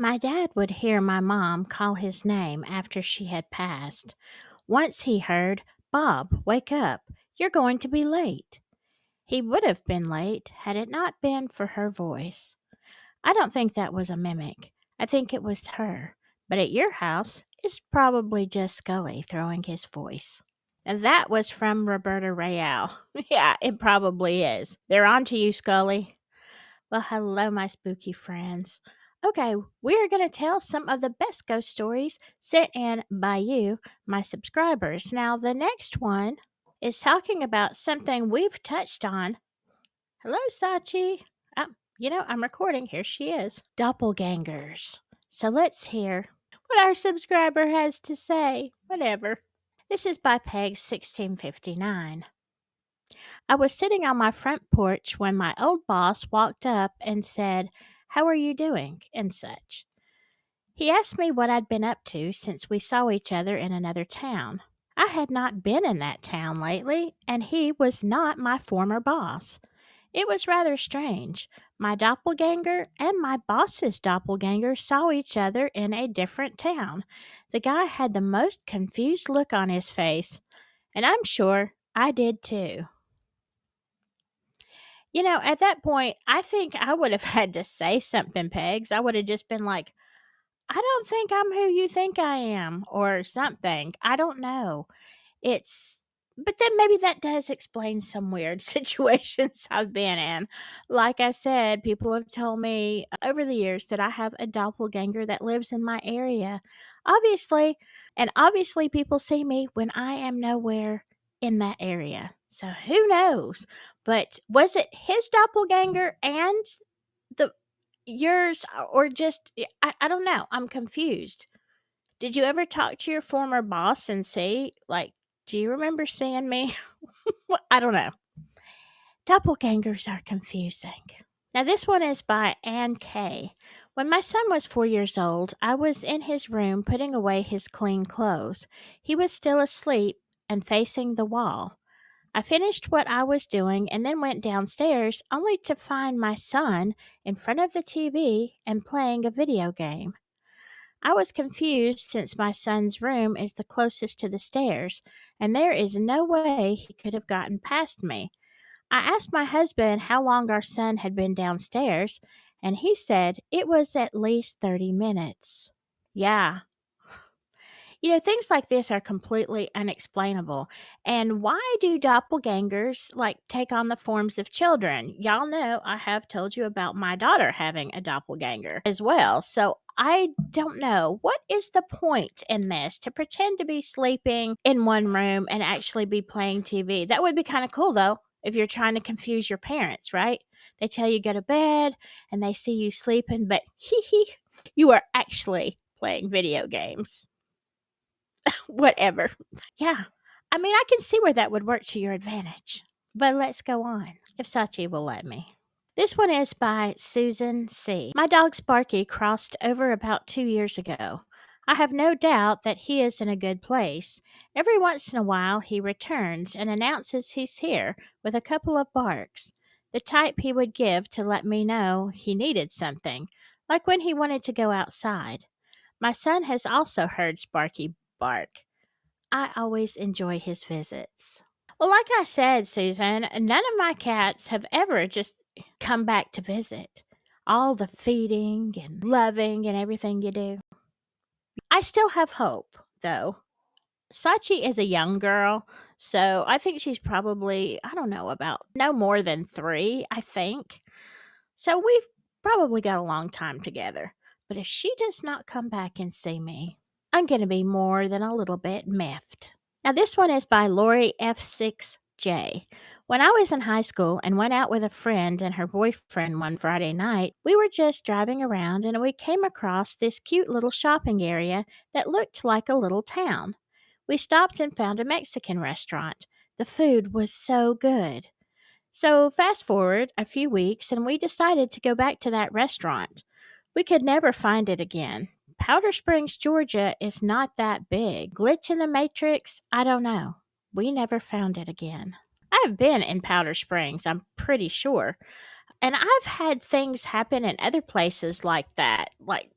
My dad would hear my mom call his name after she had passed. Once he heard, "Bob, wake up. You're going to be late." He would have been late had it not been for her voice. I don't think that was a mimic. I think it was her. But at your house, it's probably just Scully throwing his voice. And that was from Roberta Real. Yeah, it probably is. They're on to you, Scully. Well, hello, my spooky friends. Okay, we are going to tell some of the best ghost stories sent in by you, my subscribers. Now, the next one is talking about something we've touched on. Hello, Sachi. I'm recording. Here she is. Doppelgangers. So let's hear what our subscriber has to say. Whatever. This is by Peg 1659. I was sitting on my front porch when my old boss walked up and said, "How are you doing?" and such. He asked me what I'd been up to since we saw each other in another town. I had not been in that town lately, and he was not my former boss. It was rather strange. My doppelganger and my boss's doppelganger saw each in a different town. The guy had the most confused look on his face, and I'm sure I did too. At that point, I think I would have had to say something, Pegs. I would have just been like, "I don't think I'm who you think I am," or something. I don't know. It's but then maybe that does explain some weird situations I've been in. Like I said, people have told me over the years that I have a doppelganger that lives in my area. Obviously, and obviously people see me when I am nowhere in that area. So who knows? But was it his doppelganger and the yours or just I don't know. I'm confused. Did you ever talk to your former boss and see, like, "Do you remember seeing me?" I don't know. Doppelgangers are confusing. Now, this one is by Ann Kay. When my son was 4 years old, I was in his room putting away his clean clothes. He was still asleep and facing the wall. I finished what I was doing and then went downstairs only to find my son in front of the TV and playing a video game. I was confused since my son's room is the closest to the stairs, and there is no way he could have gotten past me. I asked my husband how long our son had been downstairs, and he said it was at least 30 minutes. Yeah, things like this are completely unexplainable. And why do doppelgangers take on the forms of children? Y'all know I have told you about my daughter having a doppelganger as well. So I don't know. What is the point in this to pretend to be sleeping in one room and actually be playing TV? That would be kind of cool though, if you're trying to confuse your parents, right? They tell you go to bed and they see you sleeping, but you are actually playing video games. Whatever. Yeah. I mean, I can see where that would work to your advantage. But let's go on, if Sachi will let me. This one is by Susan C. My dog Sparky crossed over about 2 years ago. I have no doubt that he is in a good place. Every once in a while, he returns and announces he's here with a couple of barks, the type he would give to let me know he needed something, like when he wanted to go outside. My son has also heard Sparky bark. I always enjoy his visits. Well, like I said, Susan, none of my cats have ever just come back to visit. All the feeding and loving and everything you do. I still have hope, though. Sachi is a young girl, so I think she's probably, I don't know, about no more than 3, I think. So we've probably got a long time together. But if she does not come back and see me, I'm going to be more than a little bit miffed. Now, this one is by Lori F6J. When I was in high school and went out with a friend and her boyfriend one Friday night, we were just driving around and we came across this cute little shopping area that looked like a little town. We stopped and found a Mexican restaurant. The food was so good. So, fast forward a few weeks, and we decided to go back to that restaurant. We could never find it again. Powder Springs, Georgia is not that big. Glitch in the Matrix? I don't know. We never found it again. I've been in Powder Springs, I'm pretty sure. And I've had things happen in other places like that. Like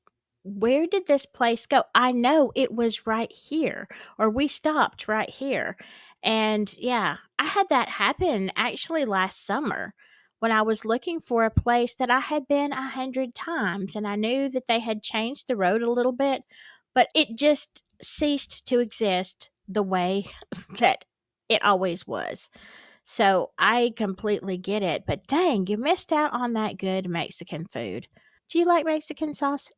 where did this place go? I know it was right here, or we stopped right here. And yeah, I had that happen actually last summer when I was looking for a place that I had been 100 times, and I knew that they had changed the road a little bit, but it just ceased to exist the way that it always was. So I completely get it, but dang, you missed out on that good Mexican food. Do you like Mexican sauce?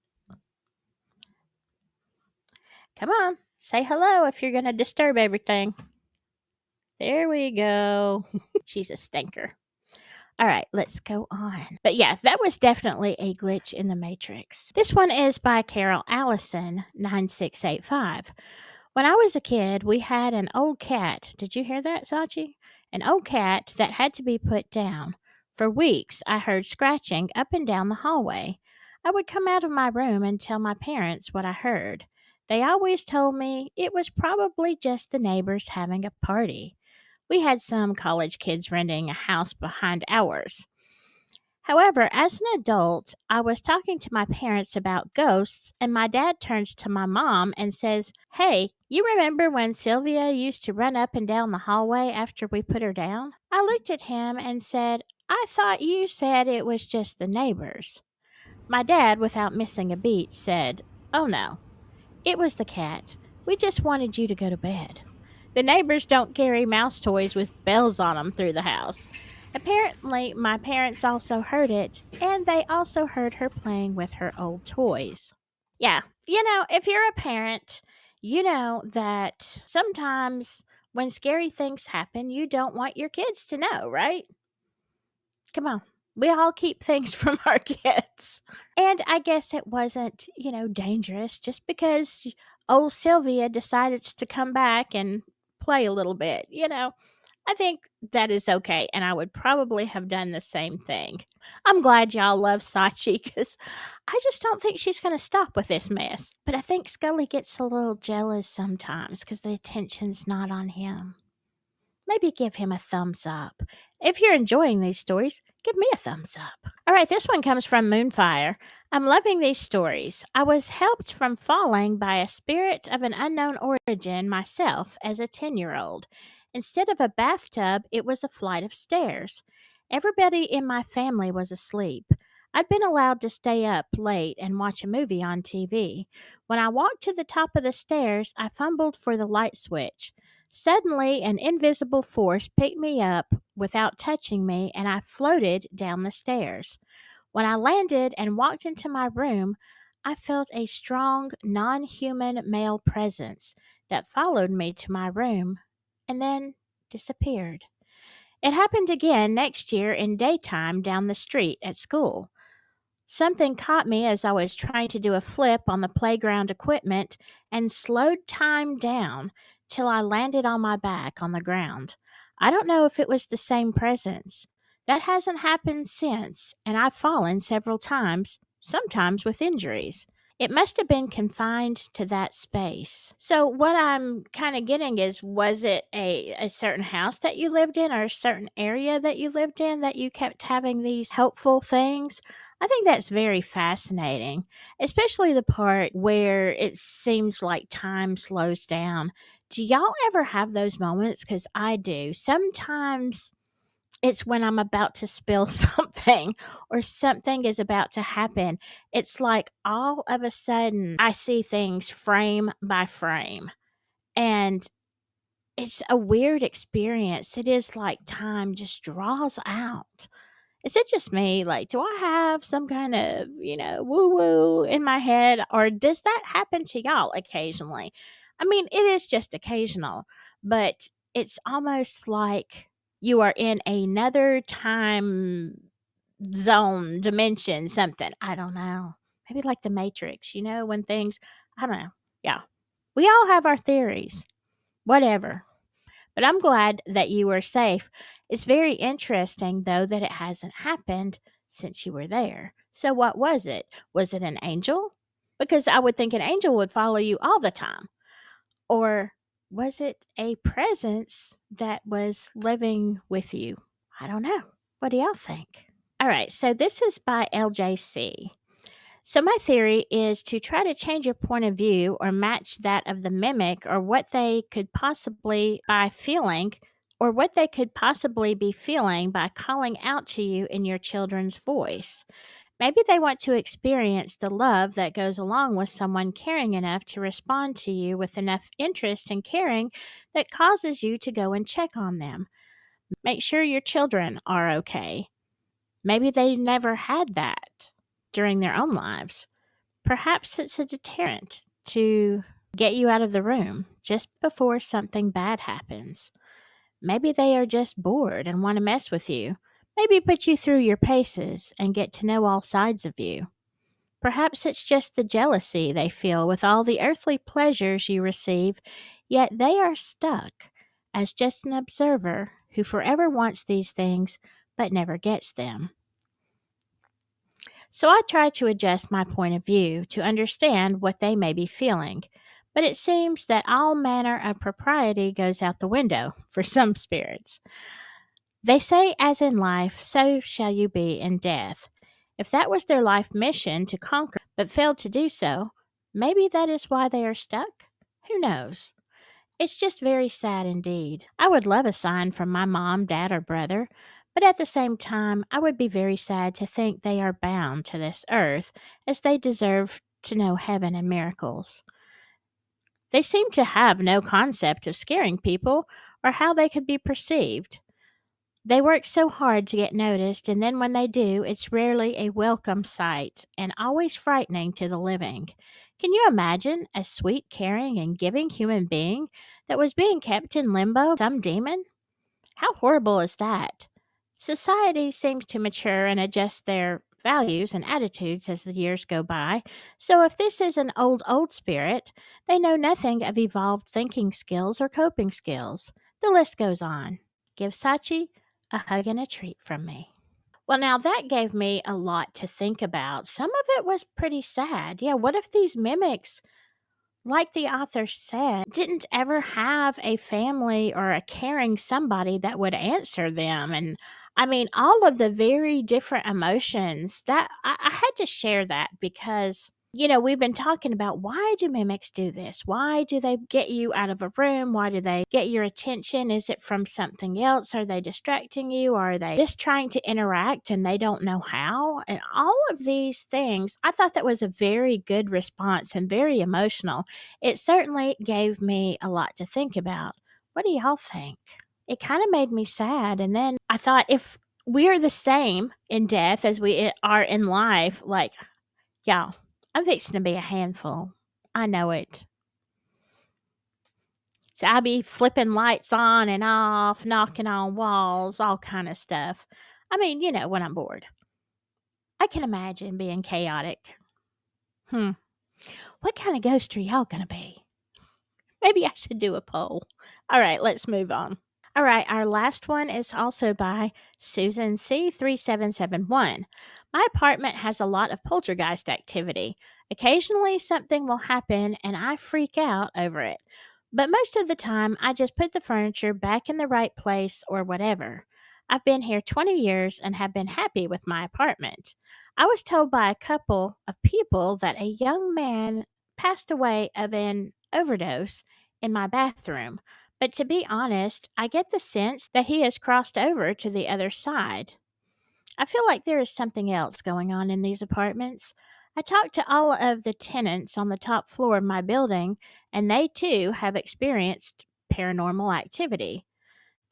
Come on, say hello if you're going to disturb everything. There we go. She's a stinker. All right, let's go on. But yeah, that was definitely a glitch in the Matrix. This one is by Carol Allison, 9685. When I was a kid, we had an old cat. Did you hear that, Sachi? An old cat that had to be put down. For weeks, I heard scratching up and down the hallway. I would come out of my room and tell my parents what I heard. They always told me it was probably just the neighbors having a party. We had some college kids renting a house behind ours. However, as an adult, I was talking to my parents about ghosts, and my dad turns to my mom and says, "Hey, you remember when Sylvia used to run up and down the hallway after we put her down?" I looked at him and said, "I thought you said it was just the neighbors." My dad, without missing a beat, said, "Oh no, it was the cat. We just wanted you to go to bed. The neighbors don't carry mouse toys with bells on them through the house." Apparently, my parents also heard it, and they also heard her playing with her old toys. Yeah, if you're a parent, you know that sometimes when scary things happen, you don't want your kids to know, right? Come on. We all keep things from our kids. And I guess it wasn't, dangerous just because old Sylvia decided to come back and play a little bit. I think that is okay. And I would probably have done the same thing. I'm glad y'all love Sachi because I just don't think she's going to stop with this mess. But I think Scully gets a little jealous sometimes because the attention's not on him. Maybe give him a thumbs up. If you're enjoying these stories, give me a thumbs up. All right, this one comes from Moonfire. I'm loving these stories. I was helped from falling by a spirit of an unknown origin myself as a 10-year-old. Instead of a bathtub, it was a flight of stairs. Everybody in my family was asleep. I'd been allowed to stay up late and watch a movie on TV. When I walked to the top of the stairs, I fumbled for the light switch. Suddenly, an invisible force picked me up without touching me, and I floated down the stairs. When I landed and walked into my room, I felt a strong, non human male presence that followed me to my room and then disappeared. It happened again next year in daytime down the street at school. Something caught me as I was trying to do a flip on the playground equipment and slowed time down till I landed on my back on the ground. I don't know if it was the same presence. That hasn't happened since, and I've fallen several times, sometimes with injuries. It must have been confined to that space. So, what I'm kind of getting is, was it a certain house that you lived in or a certain area that you lived in that you kept having these helpful things? I think that's very fascinating, especially the part where it seems like time slows down. Do y'all ever have those moments? Because I do. Sometimes it's when I'm about to spill something or something is about to happen. It's like all of a sudden I see things frame by frame. And it's a weird experience. It is like time just draws out. Is it just me? Like, do I have some kind of, woo woo in my head? Or does that happen to y'all occasionally? I mean, it is just occasional, but it's almost like you are in another time zone, dimension, something. I don't know. Maybe like the Matrix, when things, I don't know. Yeah. We all have our theories, whatever. But I'm glad that you were safe. It's very interesting, though, that it hasn't happened since you were there. So, what was it? Was it an angel? Because I would think an angel would follow you all the time. Or was it a presence that was living with you? I don't know. What do y'all think? All right, so this is by LJC. So, my theory is to try to change your point of view or match that of the mimic or what they could possibly by feeling or what they could possibly be feeling by calling out to you in your children's voice. Maybe they want to experience the love that goes along with someone caring enough to respond to you with enough interest and caring that causes you to go and check on them. Make sure your children are okay. Maybe they never had that during their own lives. Perhaps it's a deterrent to get you out of the room just before something bad happens. Maybe they are just bored and want to mess with you. Maybe put you through your paces and get to know all sides of you. Perhaps it's just the jealousy they feel with all the earthly pleasures you receive, yet they are stuck as just an observer who forever wants these things but never gets them. So I try to adjust my point of view to understand what they may be feeling, but it seems that all manner of propriety goes out the window for some spirits. They say, as in life, so shall you be in death. If that was their life mission to conquer, but failed to do so, maybe that is why they are stuck? Who knows? It's just very sad indeed. I would love a sign from my mom, dad, or brother, but at the same time, I would be very sad to think they are bound to this earth as they deserve to know heaven and miracles. They seem to have no concept of scaring people or how they could be perceived. They work so hard to get noticed, and then when they do, it's rarely a welcome sight and always frightening to the living. Can you imagine a sweet, caring, and giving human being that was being kept in limbo by some demon? How horrible is that? Society seems to mature and adjust their values and attitudes as the years go by. So if this is an old spirit, they know nothing of evolved thinking skills or coping skills. The list goes on. Give Sachi a hug and a treat from me. Well, now that gave me a lot to think about. Some of it was pretty sad. Yeah, what if these mimics, like the author said, didn't ever have a family or a caring somebody that would answer them? And I mean, all of the very different emotions that I had to share that because, we've been talking about why do mimics do this? Why do they get you out of a room? Why do they get your attention? Is it from something else? Are they distracting you? Are they just trying to interact and they don't know how? And all of these things, I thought that was a very good response and very emotional. It certainly gave me a lot to think about. What do y'all think? It kind of made me sad. And then I thought if we're the same in death as we are in life, like, y'all, I'm fixing to be a handful. I know it. So I be flipping lights on and off, knocking on walls, all kind of stuff. I mean, when I'm bored. I can imagine being chaotic. Hmm. What kind of ghost are y'all going to be? Maybe I should do a poll. All right, let's move on. All right, our last one is also by Susan C3771. My apartment has a lot of poltergeist activity. Occasionally, something will happen and I freak out over it. But most of the time, I just put the furniture back in the right place or whatever. I've been here 20 years and have been happy with my apartment. I was told by a couple of people that a young man passed away of an overdose in my bathroom. But to be honest, I get the sense that he has crossed over to the other side. I feel like there is something else going on in these apartments. I talked to all of the tenants on the top floor of my building, and they too have experienced paranormal activity.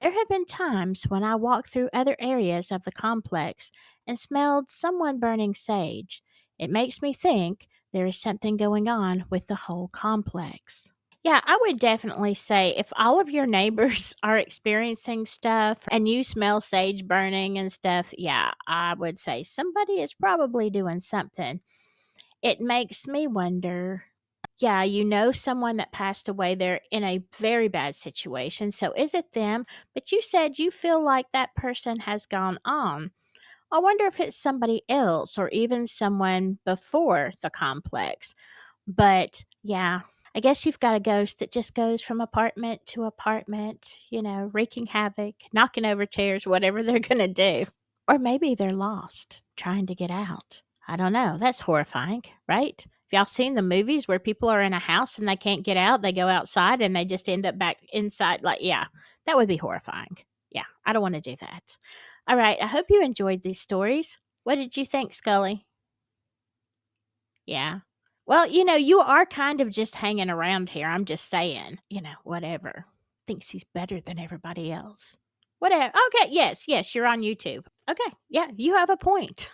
There have been times when I walked through other areas of the complex and smelled someone burning sage. It makes me think there is something going on with the whole complex. Yeah, I would definitely say if all of your neighbors are experiencing stuff and you smell sage burning and stuff, yeah, I would say somebody is probably doing something. It makes me wonder. Yeah, someone that passed away, they're in a very bad situation. So is it them? But you said you feel like that person has gone on. I wonder if it's somebody else or even someone before the complex. But yeah, I guess you've got a ghost that just goes from apartment to apartment, wreaking havoc, knocking over chairs, whatever they're going to do. Or maybe they're lost, trying to get out. I don't know. That's horrifying, right? Have y'all seen the movies where people are in a house and they can't get out? They go outside and they just end up back inside. Like, yeah, that would be horrifying. Yeah, I don't want to do that. All right. I hope you enjoyed these stories. What did you think, Scully? Yeah. Well, you are kind of just hanging around here. I'm just saying, whatever. Thinks he's better than everybody else. Whatever. Okay. Yes. Yes. You're on YouTube. Okay. Yeah. You have a point.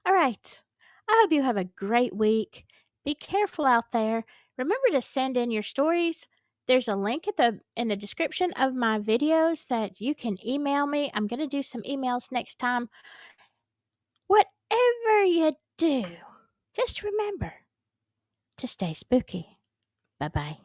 All right. I hope you have a great week. Be careful out there. Remember to send in your stories. There's a link at the in the description of my videos that you can email me. I'm going to do some emails next time. Whatever you do, just remember to stay spooky. Bye-bye.